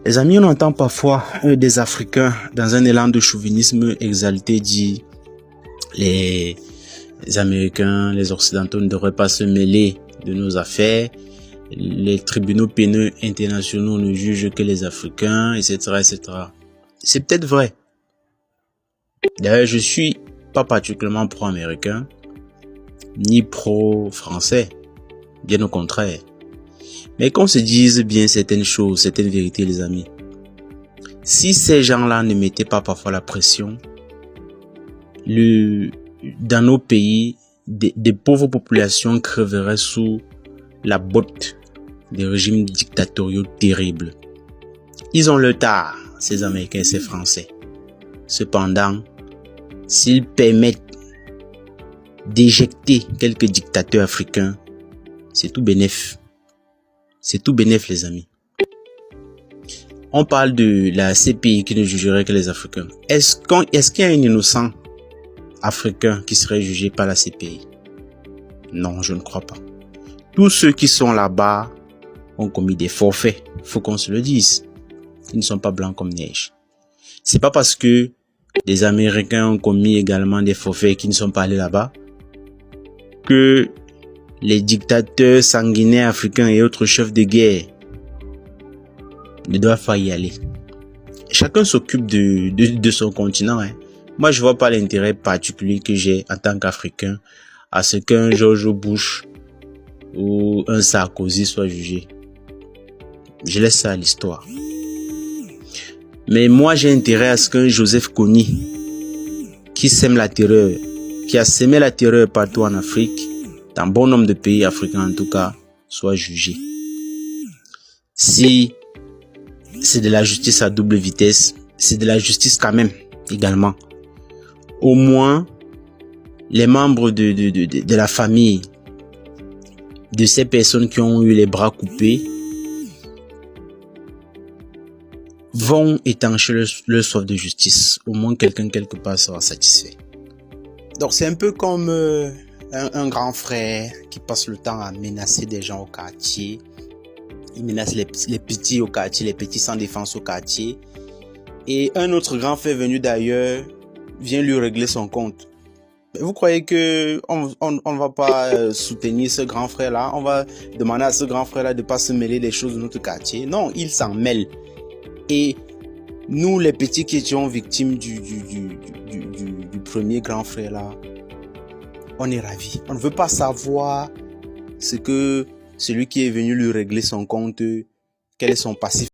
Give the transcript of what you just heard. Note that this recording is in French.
Les amis, on entend parfois des Africains dans un élan de chauvinisme exalté dire les Américains, les Occidentaux ne devraient pas se mêler de nos affaires. Les tribunaux pénaux internationaux ne jugent que les Africains, etc., etc. C'est peut-être vrai. D'ailleurs, je suis pas particulièrement pro-américain, ni pro-français. Bien au contraire. Mais qu'on se dise bien certaines choses, certaines vérités, les amis. Si ces gens-là ne mettaient pas parfois la pression, dans nos pays, des pauvres populations creveraient sous la botte des régimes dictatoriaux terribles. Ils ont le tard, ces Américains et ces Français. Cependant, s'ils permettent d'éjecter quelques dictateurs africains, c'est tout bénef. C'est tout bénef, les amis. On parle de la CPI qui ne jugerait que les Africains. Est-ce qu'il y a un innocent africain qui serait jugé par la CPI? Non, je ne crois pas. Tous ceux qui sont là-bas ont commis des forfaits. Faut qu'on se le dise. Ils ne sont pas blancs comme neige. C'est pas parce que des Américains ont commis également des forfaits qui ne sont pas allés là-bas que les dictateurs sanguinaires africains et autres chefs de guerre ne doivent pas y aller. Chacun s'occupe de son continent. Moi, je vois pas l'intérêt particulier que j'ai en tant qu'Africain à ce qu'un George Bush ou un Sarkozy soit jugé. Je laisse ça à l'histoire. Mais moi, j'ai intérêt à ce qu'un Joseph Kony, qui sème la terreur, qui a semé la terreur partout en Afrique, dans bon nombre de pays africains en tout cas, soit jugé. Si c'est de la justice à double vitesse, c'est de la justice quand même, également. Au moins, les membres de la famille de ces personnes qui ont eu les bras coupés vont étancher leur soif de justice. Au moins, quelqu'un quelque part sera satisfait. Donc, c'est un peu comme un grand frère qui passe le temps à menacer des gens au quartier. Il menace les petits au quartier, les petits sans défense au quartier. Et un autre grand frère venu d'ailleurs vient lui régler son compte. Vous croyez que on va pas soutenir ce grand frère-là? On va demander à ce grand frère-là de pas se mêler des choses de notre quartier? Non, il s'en mêle. Et nous, les petits qui étions victimes du premier grand frère-là, on est ravis. On ne veut pas savoir ce que celui qui est venu lui régler son compte, quel est son passif.